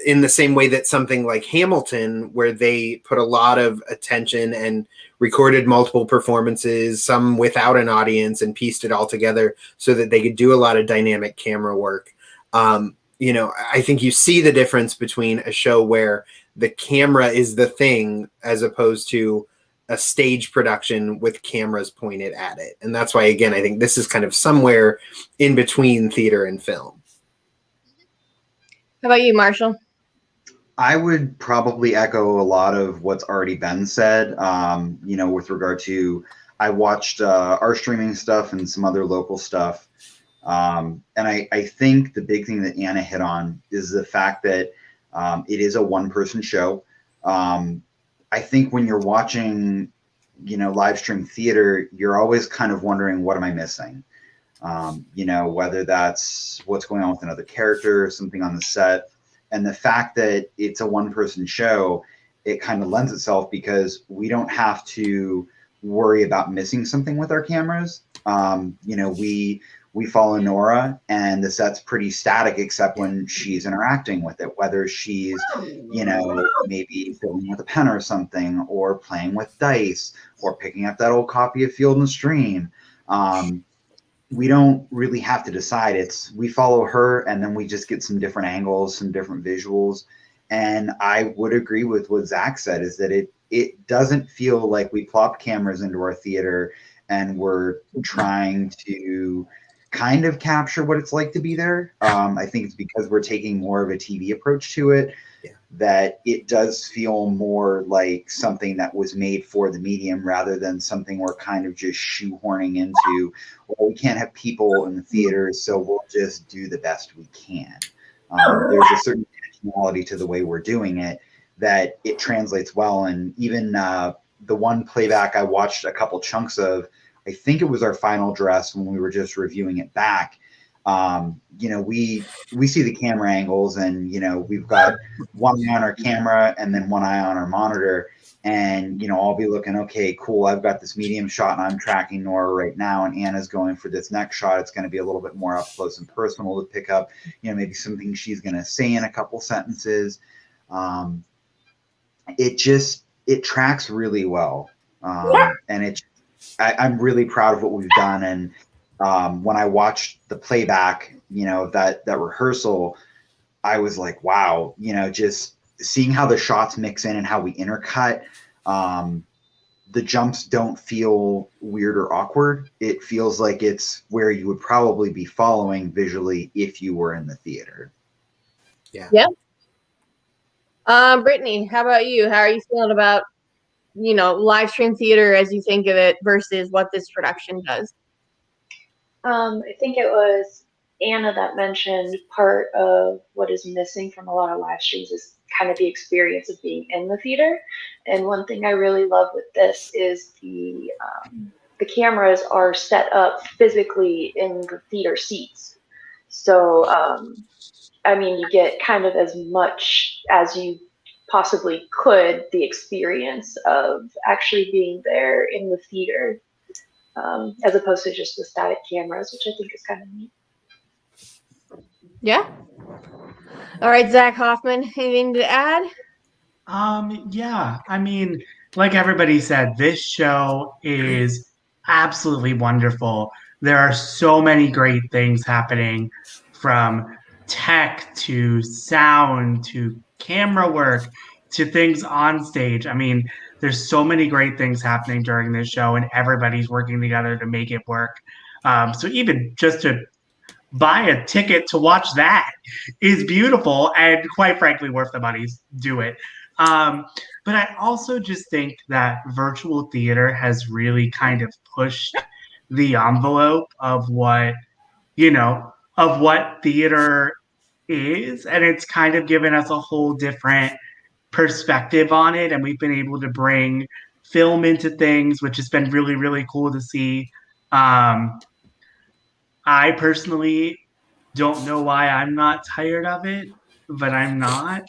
in the same way that something like Hamilton, where they put a lot of attention and recorded multiple performances, some without an audience, and pieced it all together so that they could do a lot of dynamic camera work. I think you see the difference between a show where the camera is the thing as opposed to a stage production with cameras pointed at it. And that's why, again, I think this is kind of somewhere in between theater and film. How about you, Marshall? I would probably echo a lot of what's already been said. With regard to, I watched our streaming stuff and some other local stuff. And I think the big thing that Anna hit on is the fact that it is a one-person show. I think when you're watching, live stream theater, you're always kind of wondering, what am I missing? Whether that's what's going on with another character, something on the set. And the fact that it's a one-person show, it kind of lends itself, because we don't have to worry about missing something with our cameras. We follow Nora, and the set's pretty static except when she's interacting with it, whether she's, maybe filming with a pen or something, or playing with dice, or picking up that old copy of Field and Stream. We don't really have to decide. We follow her, and then we just get some different angles, some different visuals. And I would agree with what Zach said, is that it doesn't feel like we plop cameras into our theater and we're trying to kind of capture what it's like to be there. I think it's because we're taking more of a TV approach to it, that it does feel more like something that was made for the medium, rather than something we're kind of just shoehorning into. Well, we can't have people in the theater, so we'll just do the best we can. There's a certain intentionality to the way we're doing it that it translates well. And even the one playback I watched a couple chunks of, I think it was our final dress when we were just reviewing it back. We see the camera angles, and we've got one eye on our camera and then one eye on our monitor, and I'll be looking, okay, cool, I've got this medium shot and I'm tracking Nora right now, and Anna's going for this next shot. It's going to be a little bit more up close and personal to pick up maybe something she's going to say in a couple sentences. It tracks really well, and I'm really proud of what we've done. And when I watched the playback, that rehearsal, I was like, wow, just seeing how the shots mix in and how we intercut. The jumps don't feel weird or awkward. It feels like it's where you would probably be following visually if you were in the theater. Yeah. Brittany, how about you? How are you feeling about, live stream theater as you think of it versus what this production does? I think it was Anna that mentioned part of what is missing from a lot of live streams is kind of the experience of being in the theater. And one thing I really love with this is the cameras are set up physically in the theater seats. So, you get kind of as much as you possibly could the experience of actually being there in the theater, as opposed to just the static cameras, which I think is kind of neat. Yeah. All right, Zach Hoffman, anything to add? Yeah, I mean, like everybody said, this show is absolutely wonderful. There are so many great things happening, from tech to sound to camera work to things on stage. I mean, there's so many great things happening during this show, and everybody's working together to make it work. So even just to buy a ticket to watch that is beautiful and quite frankly worth the money. Do it. But I also just think that virtual theater has really kind of pushed the envelope of what theater is, and it's kind of given us a whole different perspective on it, and we've been able to bring film into things, which has been really, really cool to see. I personally don't know why I'm not tired of it, but I'm not.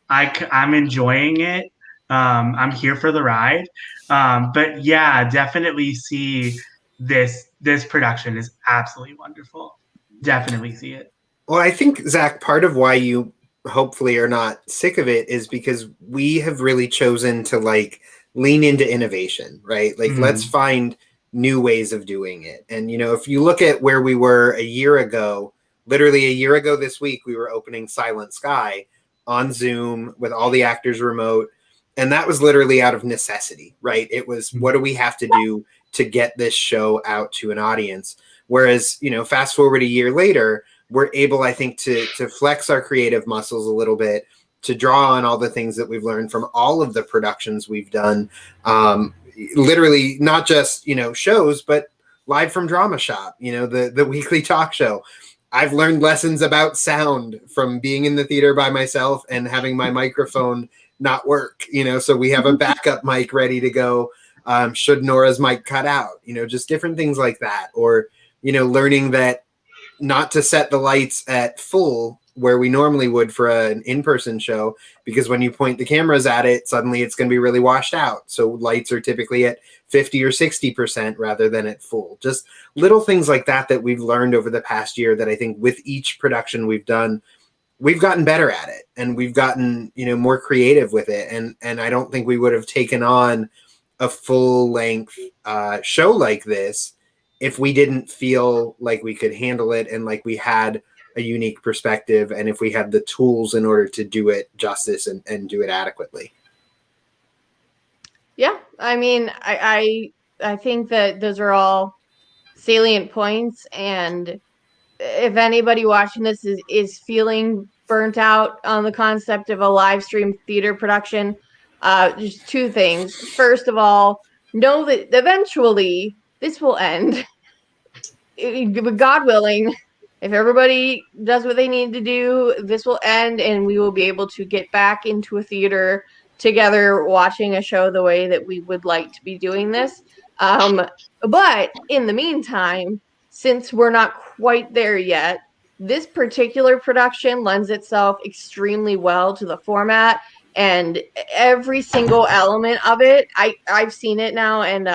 I'm enjoying it. I'm here for the ride. But yeah, definitely see this production is absolutely wonderful. Definitely see it. Well, I think, Zach, part of why you hopefully are not sick of it is because we have really chosen to like lean into innovation, right? Like, let's find new ways of doing it. And, if you look at where we were a year ago, literally a year ago this week, we were opening Silent Sky on Zoom with all the actors remote. And that was literally out of necessity, right? It was, what do we have to do to get this show out to an audience? Whereas, fast forward a year later, we're able, I think, to flex our creative muscles a little bit, to draw on all the things that we've learned from all of the productions we've done. Literally, not just, shows, but Live from Drama Shop, the weekly talk show. I've learned lessons about sound from being in the theater by myself and having my microphone not work, so we have a backup mic ready to go. Should Nora's mic cut out, just different things like that. Or, learning that not to set the lights at full where we normally would for an in-person show, because when you point the cameras at it, suddenly it's going to be really washed out. So lights are typically at 50 or 60% rather than at full. Just little things like that we've learned over the past year that I think with each production we've done, we've gotten better at it, and we've gotten, more creative with it. And I don't think we would have taken on a full length show like this if we didn't feel like we could handle it and like we had a unique perspective, and if we had the tools in order to do it justice and do it adequately. Yeah, I mean, I think that those are all salient points, and if anybody watching this is feeling burnt out on the concept of a live stream theater production, just two things. First of all, know that eventually this will end. God willing, if everybody does what they need to do, this will end and we will be able to get back into a theater together watching a show the way that we would like to be doing this. But in the meantime, since we're not quite there yet, this particular production lends itself extremely well to the format, and every single element of it, I've seen it now, and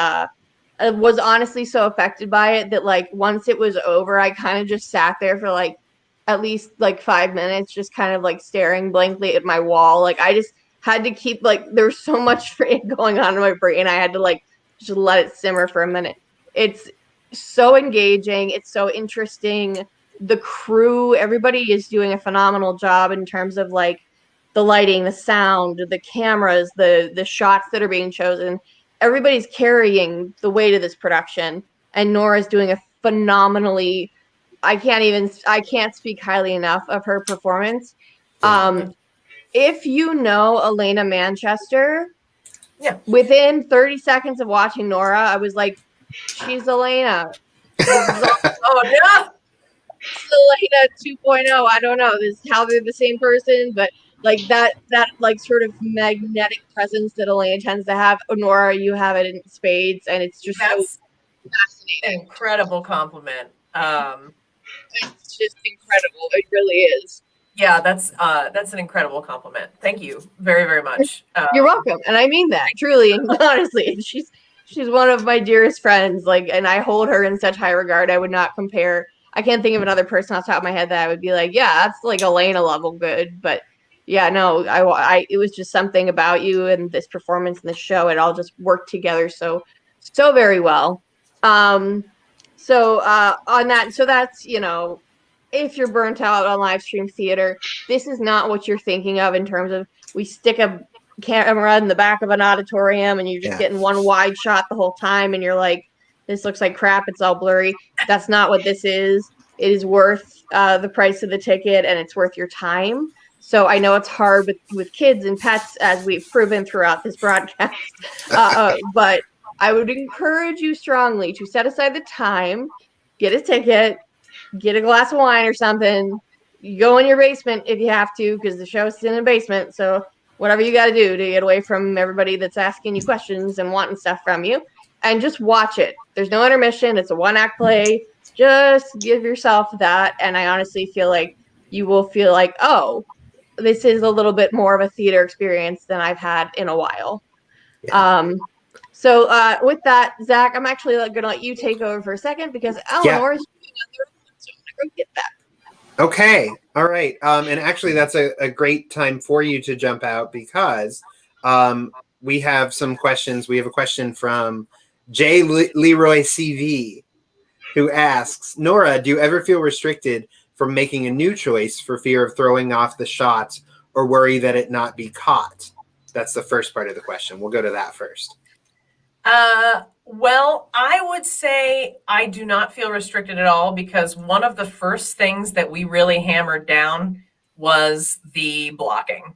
I was honestly so affected by it that like once it was over, I kind of just sat there for like at least like 5 minutes, just kind of like staring blankly at my wall. Like I just had to keep like there was so much going on in my brain. I had to like just let it simmer for a minute. It's so engaging. It's so interesting. The crew, everybody is doing a phenomenal job in terms of like the lighting, the sound, the cameras, the shots that are being chosen. Everybody's carrying the weight of this production, and Nora's doing a phenomenally. I can't speak highly enough of her performance. If you know Elena Manchester, Yeah. within 30 seconds of watching Nora, I was like, she's Elena. Oh no. Elena 2.0. I don't know. This is how they're the same person, but like that like sort of magnetic presence that Elena tends to have. Nora, you have it in spades, and it's just That's so fascinating. incredible compliment. It's just incredible. It really is. Yeah, that's an incredible compliment. Thank you very, very much. You're welcome, and I mean that truly and honestly. She's one of my dearest friends. Like, and I hold her in such high regard. I would not compare I can't think of another person off the top of my head that I would be like, yeah, that's like Elena level good. But yeah, no, it was just something about you and this performance and the show. It all just worked together so very well. On that, so that's, if you're burnt out on live stream theater, this is not what you're thinking of in terms of we stick a camera in the back of an auditorium and you're just getting one wide shot the whole time and you're like, this looks like crap, it's all blurry. That's not what this is. It is worth the price of the ticket, and it's worth your time. So I know it's hard with kids and pets, as we've proven throughout this broadcast, but I would encourage you strongly to set aside the time, get a ticket, get a glass of wine or something. You go in your basement if you have to, because the show's in a basement. So whatever you got to do to get away from everybody that's asking you questions and wanting stuff from you, and just watch it. There's no intermission. It's a one-act play. Just give yourself that. And I honestly feel like you will feel like, oh, this is a little bit more of a theater experience than I've had in a while. Yeah. So with that, Zach, I'm actually going to let you take over for a second because Eleanor is so I'm going to go get that. Okay. All right. And actually, that's a great time for you to jump out because we have some questions. We have a question from J. Leroy CV, who asks, Nora, do you ever feel restricted from making a new choice for fear of throwing off the shot or worry that it not be caught? That's the first part of the question. We'll go to that first. Well, I would say I do not feel restricted at all because one of the first things that we really hammered down was the blocking.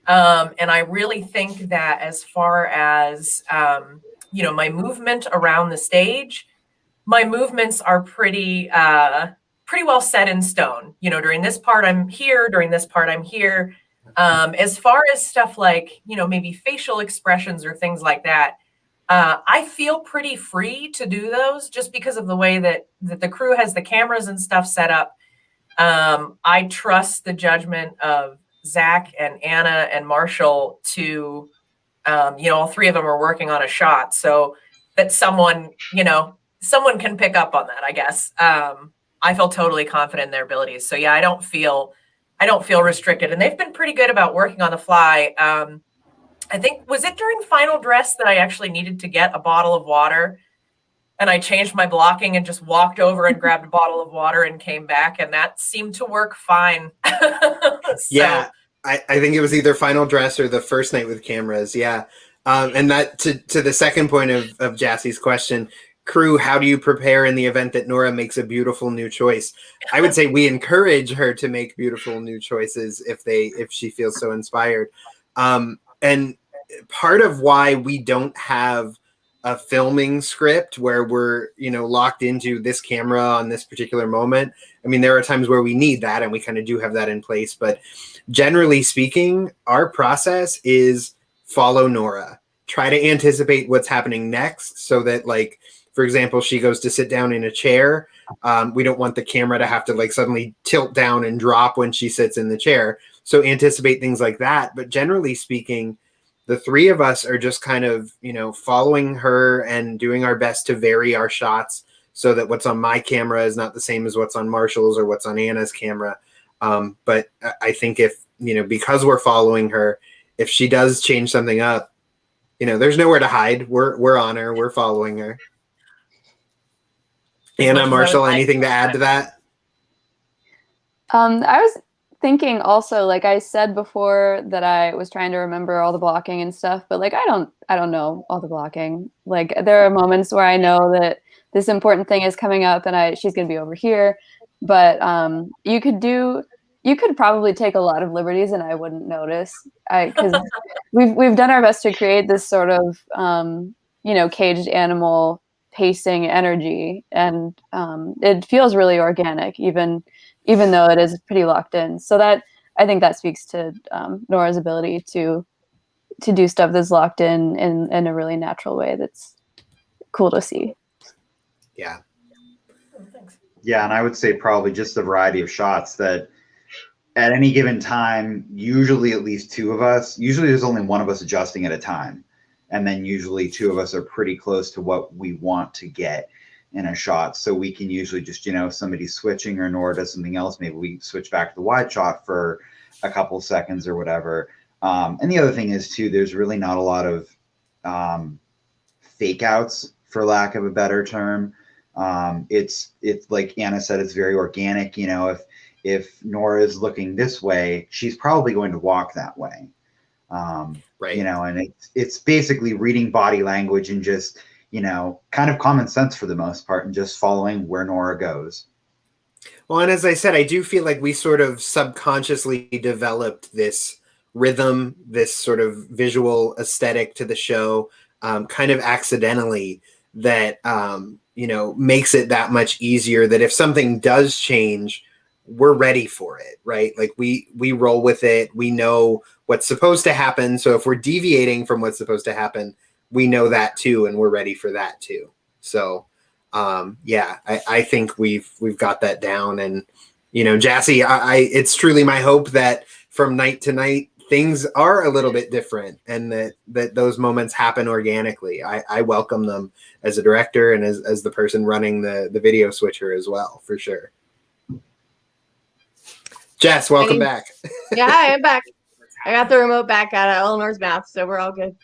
And I really think that as far as, my movement around the stage, my movements are pretty well set in stone. During this part, I'm here. During this part, I'm here. As far as stuff like, maybe facial expressions or things like that, I feel pretty free to do those just because of the way that the crew has the cameras and stuff set up. I trust the judgment of Zach and Anna and Marshall to, all three of them are working on a shot so that someone can pick up on that, I guess. I feel totally confident in their abilities. So yeah, I don't feel restricted, and they've been pretty good about working on the fly. I think, was it during final dress that I actually needed to get a bottle of water and I changed my blocking and just walked over and grabbed a bottle of water and came back, and that seemed to work fine. Yeah, I think it was either final dress or the first night with cameras. Yeah. And that to the second point of Jassie's question, crew, how do you prepare in the event that Nora makes a beautiful new choice? I would say we encourage her to make beautiful new choices if she feels so inspired. And part of why we don't have a filming script where we're, locked into this camera on this particular moment. I mean, there are times where we need that and we kind of do have that in place, but generally speaking, our process is follow Nora, try to anticipate what's happening next so that, like, for example, she goes to sit down in a chair. We don't want the camera to have to like suddenly tilt down and drop when she sits in the chair. So anticipate things like that. But generally speaking, the three of us are just kind of, following her and doing our best to vary our shots so that what's on my camera is not the same as what's on Marshall's or what's on Anna's camera. But I think if, because we're following her, if she does change something up, there's nowhere to hide. We're on her. We're following her. Anna, Marshall, anything to add to that? I was thinking also, like I said before, that I was trying to remember all the blocking and stuff, but like I don't know all the blocking. Like there are moments where I know that this important thing is coming up and she's gonna be over here, but you could probably take a lot of liberties and I wouldn't notice. Because we've done our best to create this sort of caged animal pacing energy, and it feels really organic, even though it is pretty locked in. So that, I think that speaks to Nora's ability to do stuff that's locked in a really natural way. That's cool to see. Yeah. Yeah, and I would say probably just the variety of shots that at any given time, usually at least two of us, usually there's only one of us adjusting at a time. And then usually two of us are pretty close to what we want to get. in a shot. So we can usually just, if somebody's switching or Nora does something else, maybe we switch back to the wide shot for a couple seconds or whatever. And the other thing is too, there's really not a lot of fake outs, for lack of a better term. It's like Anna said, it's very organic. If Nora is looking this way, she's probably going to walk that way. Right. And it's basically reading body language and just, kind of common sense for the most part, and just following where Nora goes. Well, and as I said, I do feel like we sort of subconsciously developed this rhythm, this sort of visual aesthetic to the show, kind of accidentally, that, makes it that much easier that if something does change, we're ready for it, right? Like we roll with it. We know what's supposed to happen. So if we're deviating from what's supposed to happen, we know that too, and we're ready for that too. So I think we've got that down. And Jassy, it's truly my hope that from night to night things are a little bit different, and that those moments happen organically. I welcome them as a director and as the person running the video switcher as well, for sure. Jess, welcome back. Yeah, I am back. I got the remote back out of Eleanor's mouth, so we're all good.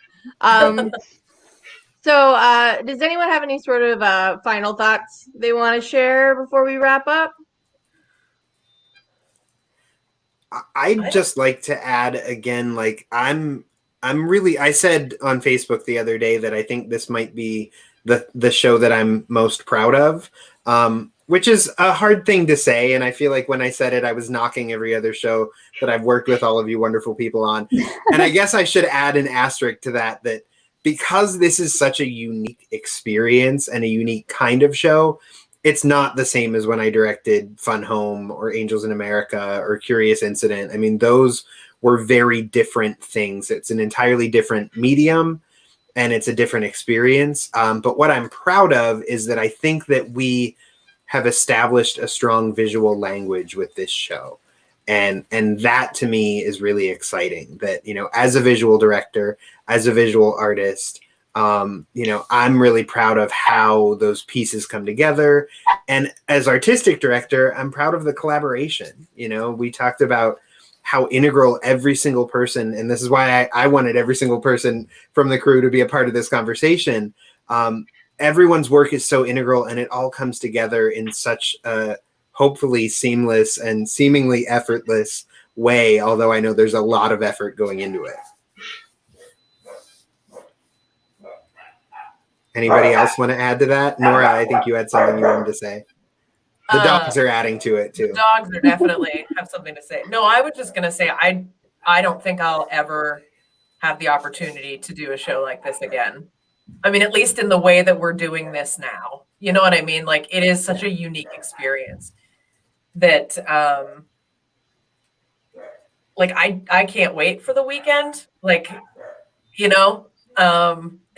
So does anyone have any sort of final thoughts they want to share before we wrap up? I'd just like to add again, like I said on Facebook the other day that I think this might be the show that I'm most proud of, which is a hard thing to say. And I feel like when I said it, I was knocking every other show that I've worked with all of you wonderful people on. And I guess I should add an asterisk to that because this is such a unique experience and a unique kind of show, it's not the same as when I directed Fun Home or Angels in America or Curious Incident. I mean, those were very different things. It's an entirely different medium and it's a different experience. But what I'm proud of is that I think that we have established a strong visual language with this show. And that to me is really exciting, that, as a visual director, as a visual artist, I'm really proud of how those pieces come together. And as artistic director, I'm proud of the collaboration. We talked about how integral every single person, and this is why I wanted every single person from the crew to be a part of this conversation. Everyone's work is so integral, and it all comes together in such a hopefully seamless and seemingly effortless way, although I know there's a lot of effort going into it. Anybody else want to add to that? Nora, I think you had something you wanted to say. The dogs are adding to it too. The dogs are definitely have something to say. No, I was just going to say, I don't think I'll ever have the opportunity to do a show like this again. I mean, at least in the way that we're doing this now. You know what I mean? Like, it is such a unique experience that, I can't wait for the weekend.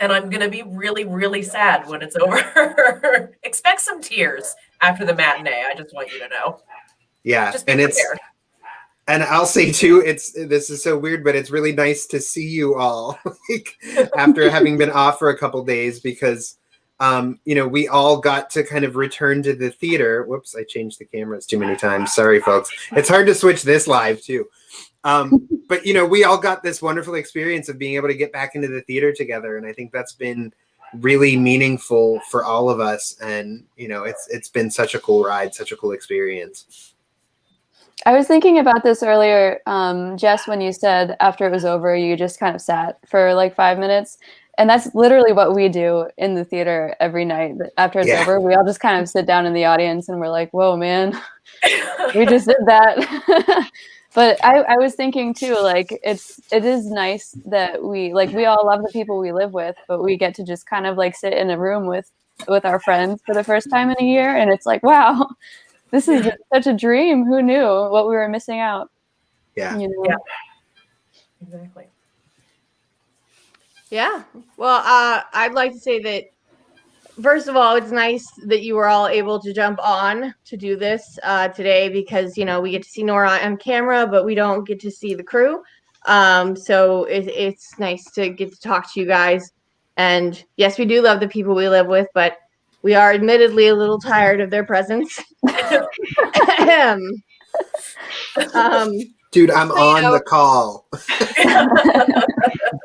And I'm going to be really, really sad when it's over. Expect some tears after the matinee. I just want you to know. Yeah. Just be prepared. And I'll say too, this is so weird, but it's really nice to see you all after having been off for a couple days, because, we all got to kind of return to the theater. Whoops, I changed the cameras too many times. Sorry, folks. It's hard to switch this live too. But, we all got this wonderful experience of being able to get back into the theater together. And I think that's been really meaningful for all of us. And, it's been such a cool ride, such a cool experience. I was thinking about this earlier, Jess, when you said after it was over, you just kind of sat for like 5 minutes. And that's literally what we do in the theater every night. After it's over, we all just kind of sit down in the audience and we're like, whoa, man, we just did that. But I was thinking too, like, it is nice that we all love the people we live with, but we get to just kind of like sit in a room with our friends for the first time in a year. And it's like, wow, this is such a dream. Who knew what we were missing out? Yeah. Yeah, exactly. Yeah. Well, I'd like to say that, first of all, it's nice that you were all able to jump on to do this today, because, we get to see Nora on camera, but we don't get to see the crew. So it's nice to get to talk to you guys. And yes, we do love the people we live with, but We are admittedly a little tired of their presence. Dude, I'm on the call.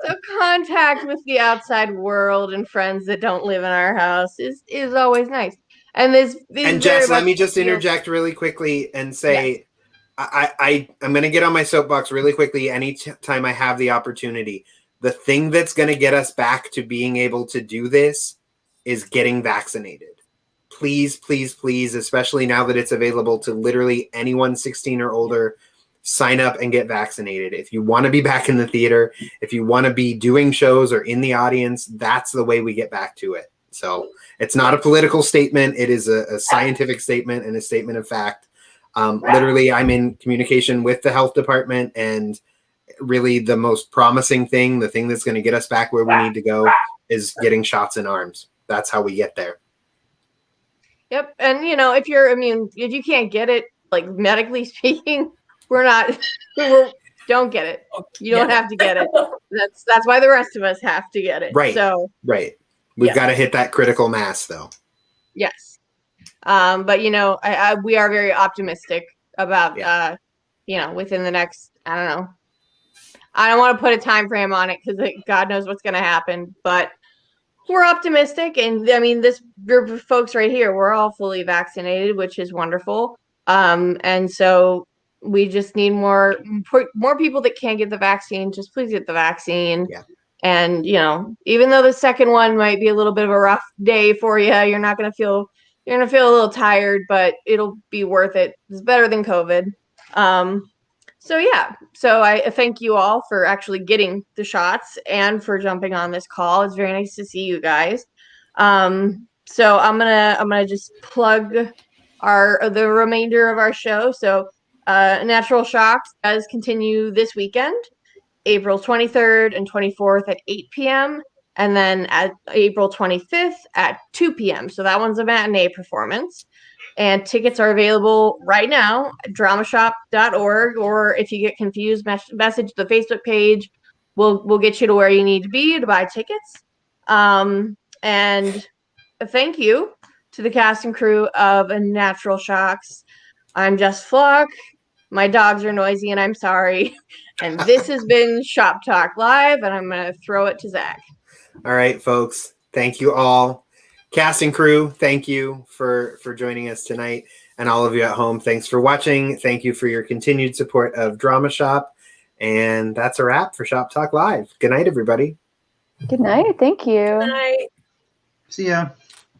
So contact with the outside world and friends that don't live in our house is always nice. And this And very Jess, let much me just feels- interject really quickly and say, I'm going to get on my soapbox really quickly anytime I have the opportunity. The thing that's going to get us back to being able to do this is getting vaccinated. Please, please, please, especially now that it's available to literally anyone 16 or older, sign up and get vaccinated. If you want to be back in the theater, if you want to be doing shows or in the audience, that's the way we get back to it. So it's not a political statement. It is a scientific statement and a statement of fact. Literally, I'm in communication with the health department, and really the most promising thing, the thing that's going to get us back where we need to go, is getting shots in arms. That's how we get there. Yep. And if you're immune, if you can't get it, like medically speaking, don't get it. You don't have to get it. That's why the rest of us have to get it. Right. So We've got to hit that critical mass, though. yes. But we are very optimistic about within the next, I don't know. I don't want to put a time frame on it because God knows what's going to happen, but we're optimistic. And I mean, this group of folks right here, we're all fully vaccinated, which is wonderful. And so we just need more people that can't get the vaccine. Just please get the vaccine. Yeah. And, even though the second one might be a little bit of a rough day for you, you're going to feel a little tired, but it'll be worth it. It's better than COVID. So I thank you all for actually getting the shots and for jumping on this call. It's very nice to see you guys. So I'm gonna just plug the remainder of our show. So Natural Shocks does continue this weekend, April 23rd and 24th at 8 p.m. and then at April 25th at 2 p.m. So that one's a matinee performance. And tickets are available right now at dramashop.org, or if you get confused, message the Facebook page. We'll get you to where you need to be to buy tickets. And thank you to the cast and crew of Natural Shocks. I'm Jess Flock. My dogs are noisy, and I'm sorry. And this has been Shop Talk Live, and I'm going to throw it to Zach. All right, folks. Thank you all. Cast and crew, thank you for joining us tonight. And all of you at home, thanks for watching. Thank you for your continued support of Drama Shop. And that's a wrap for Shop Talk Live. Good night, everybody. Good night. Thank you. Good night. See ya.